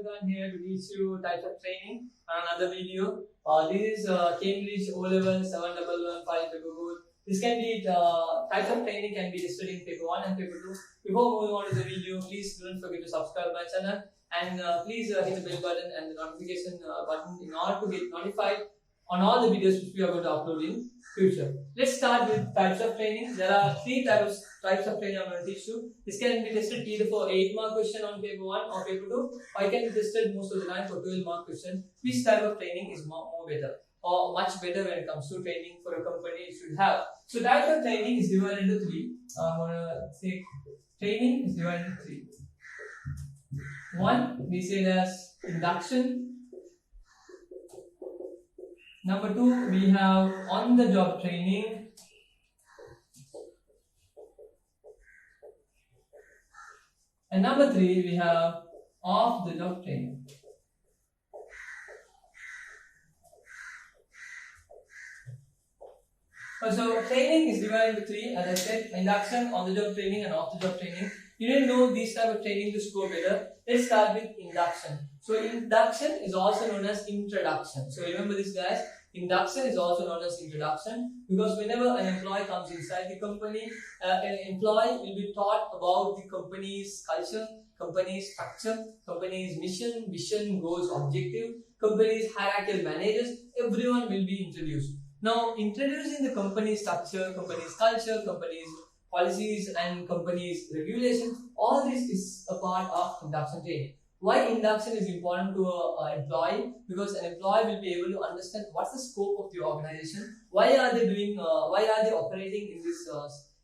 Khan here to teach you types of training on another video. This is Cambridge O-Level 7115 paper good. This can be types of training can be listed in paper 1 and paper 2. Before moving on to the video, please don't forget to subscribe my channel and please hit the bell button and the notification button in order to get notified on all the videos which we are going to upload in future. Let's start with types of training. There are three types of training I'm going to teach you. This can be tested either for 8-mark question on paper 1 or paper 2, or it can be tested most of the time for 12-mark question. Which type of training is more better or much better when it comes to training for a company it should have? So types of training is divided into 3. I'm going to say training is divided into 3. One, we say as induction. Number 2, we have on-the-job training. And number 3, we have off-the-job training. So training is divided into 3, as I said, induction, on-the-job training and off-the-job training. You didn't know these type of training to score better. Let's start with induction. So induction is also known as introduction. So remember this, guys. Induction is also known as introduction because whenever an employee comes inside the company, an employee will be taught about the company's culture, company's structure, company's mission, vision, goals, objective, company's hierarchical managers. Everyone will be introduced. Now, introducing the company's structure, company's culture, company's policies and company's regulations, all this is a part of induction training. Why induction is important to an employee? Because an employee will be able to understand what's the scope of the organization, why are they operating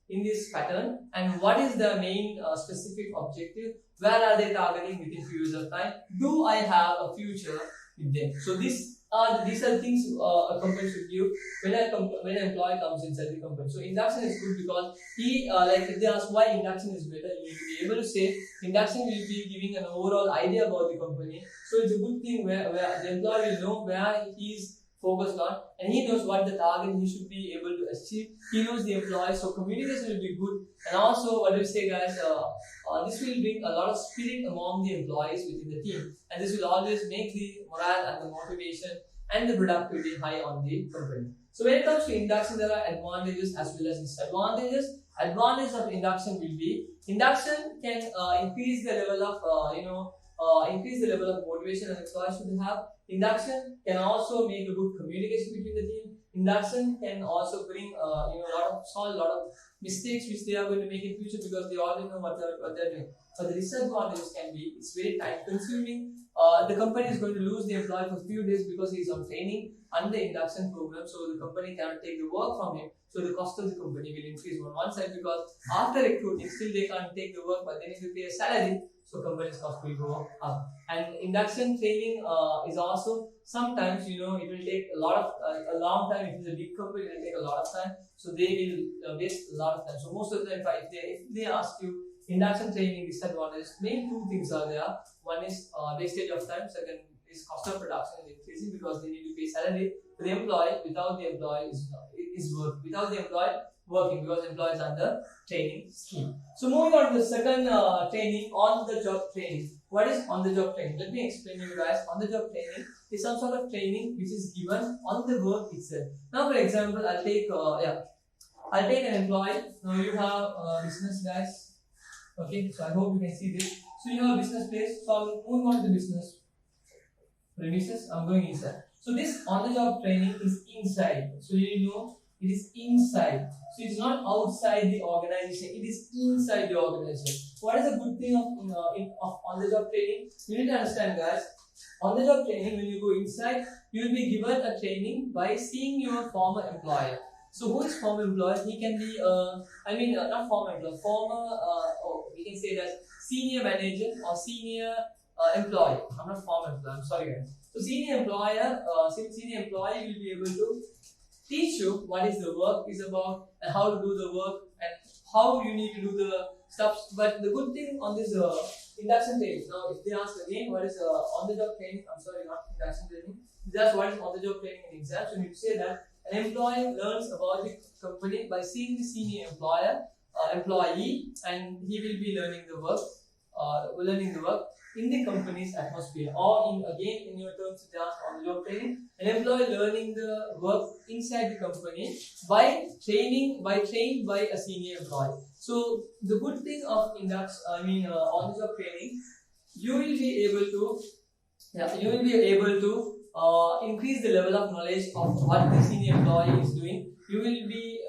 in this pattern, and what is the main specific objective, where are they targeting within few years of time, do I have a future with them? So these are things a company should give when an employee comes inside the company. So induction is good because if they ask why induction is better, you need to be able to say induction will be giving an overall idea about the company. So it's a good thing where the employee will know where he is focused on and he knows what the target he should be able to achieve. He knows the employee, so communication will be good. And also, what do we say, guys? This will bring a lot of spirit among the employees within the team, and this will always make the morale and the motivation and the productivity high on the company. So when it comes to induction, there are advantages as well as disadvantages. Advantage of induction will be induction can increase the level of motivation an employee should have. Induction can also make a good communication between the team. Induction can also bring solve a lot of mistakes which they are going to make in future because they already know what they're doing. But the disadvantages can be it's very time consuming. The company is going to lose the employee for a few days because he is on training and the induction program, so the company cannot take the work from him. So the cost of the company will increase on one side because after recruiting, still they can't take the work, but they need to pay a salary, so company's cost will go up. And induction training is also sometimes it will take a long time. If it's a big company, it will take a lot of time, so they will waste a lot of time. So most of the time, if they ask you induction training disadvantages, main two things are there. One is wastage of time. Second is cost of production is increasing because they need to pay salary to the employee. Without the employee without the employee working because employees are under training scheme. So moving on to the second training, on the job training. What is on the job training? Let me explain to you guys. On the job training is some sort of training which is given on the work itself. Now, for example, I'll take an employee. Now you have business, guys. Okay, so I hope you can see this. So you have a business place. So I'm moving on to the business premises. I'm going inside. So this on-the-job training is inside. So you know it is inside. So it's not outside the organization. It is inside the organization. What is the good thing of on-the-job training? You need to understand, guys. On-the-job training, when you go inside, you will be given a training by seeing your former employer. So who is former employer? He can be, not former employer, we can say that senior manager or senior employee. I'm not former employer, I'm sorry, guys. So senior employee will be able to teach you what is the work is about and how to do the work and how you need to do the stuff. But the good thing on this induction training, now if they ask again what is on-the-job training, I'm sorry, not induction training, that's what is on-the-job training in exams. So you need to say that an employee learns about the company by seeing the senior employee, and he will be learning the work learning the work in the company's atmosphere, or in your terms just on the job training, an employee learning the work inside the company by trained by a senior employee. So the good thing of on the job training, you will be able to increase the level of knowledge of what the senior employee is doing. You will be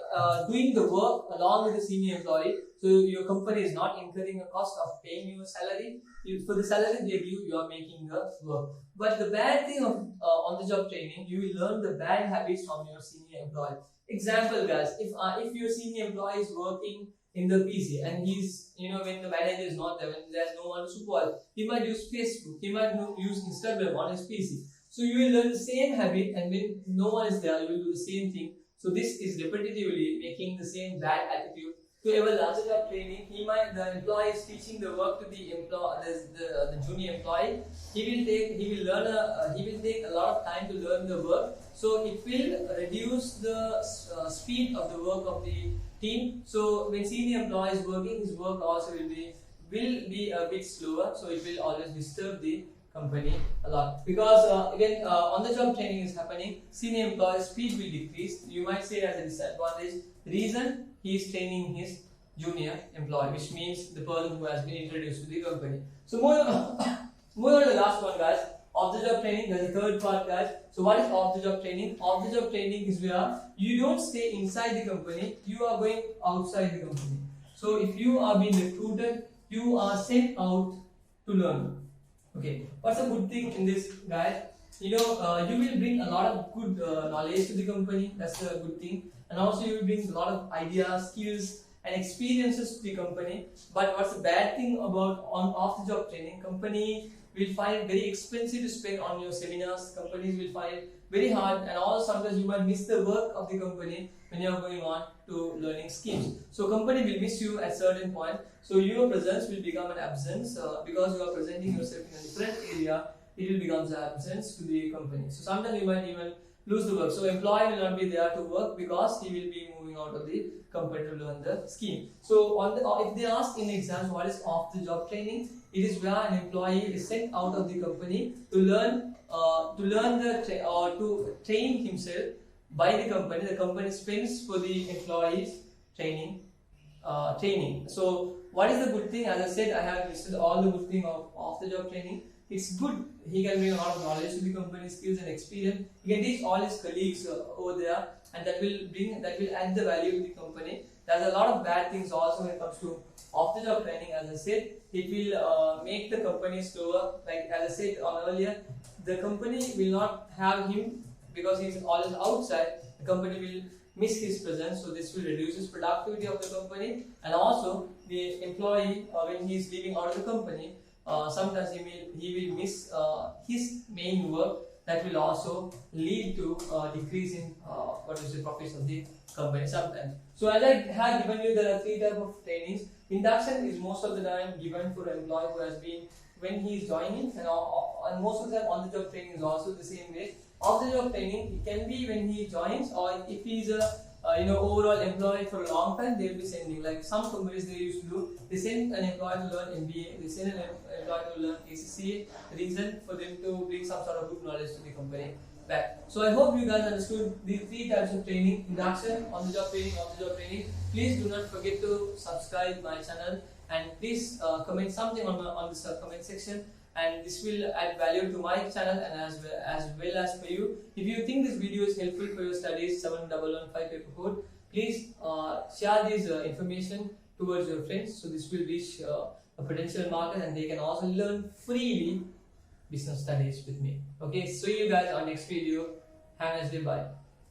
doing the work along with the senior employee, so your company is not incurring a cost of paying you a salary. For the salary they give, you are making the work. But the bad thing of on-the-job training, you will learn the bad habits from your senior employee. Example, guys, if your senior employee is working in the PC and he's, when the manager is not there, when there's no one to supervise, he might use Facebook, he might use Instagram on his PC. So you will learn the same habit, and when no one is there, you will do the same thing. So this is repetitively making the same bad attitude. To ever on-the-job training, the employee is teaching the work to the junior employee. He will take a lot of time to learn the work. So it will reduce the speed of the work of the team. So when senior employee is working, his work also will be a bit slower. So it will always disturb the company a lot, because when on-the-job training is happening, senior employee speed will decrease. You might say as a disadvantage. Reason, he is training his junior employee, which means the person who has been introduced to the company. So moving on to the last one, guys. Off-the-job training. There's a third part, guys. So what is off-the-job training? Off-the-job training is where you don't stay inside the company, you are going outside the company. So if you are being recruited, you are sent out to learn. Okay, what's a good thing in this, guys? You will bring a lot of good knowledge to the company. That's a good thing. And also you will bring a lot of ideas, skills and experiences to the company. But what's the bad thing about off-the-job training? Company will find it very expensive to spend on your seminars. Companies will find it very hard, and also sometimes you might miss the work of the company when you are going on to learning schemes. So company will miss you at certain point. So your presence will become an absence, because you are presenting yourself in a different area. It will become an absence to the company. So sometimes you might even lose the work. So employee will not be there to work because he will be moving out of the company to learn the scheme. So if they ask in exams what is off-the-job training, it is where an employee is sent out of the company to train himself by the company. The company spends for the employees training. So what is the good thing? As I said, I have listed all the good things of off-the-job training. It's good. He can bring a lot of knowledge to the company, skills and experience. He can teach all his colleagues over there, and that will add the value to the company. There's a lot of bad things also when it comes to off-the-job training. As I said, it will make the company slower. Like as I said earlier, the company will not have him because he's always outside. The company will miss his presence, so this will reduce his productivity of the company. And also the employee, when he is leaving out of the company, sometimes he will miss his main work. That will also lead to decrease in profits of the company sometimes. So as I have given you, there are 3 types of trainings. Induction is most of the time given for an employee who has been when he is joining, and most of the time on-the-job training is also the same way. Off-the-job training, it can be when he joins, or if he is a overall employee for a long time, they will be sending, like some companies they used to do, they send an employee to learn MBA, they send an employee to learn ACCA, reason for them to bring some sort of good knowledge to the company back. So I hope you guys understood the 3 types of training: induction, on-the-job training, off-the-job training. Please do not forget to subscribe my channel, and please comment something on this comment section, and this will add value to my channel and as well as for you. If you think this video is helpful for your studies, 7115 paper code, please share this information towards your friends, so this will reach a potential market and they can also learn freely business studies with me. Okay, see you guys on next video. Have a nice day. Bye.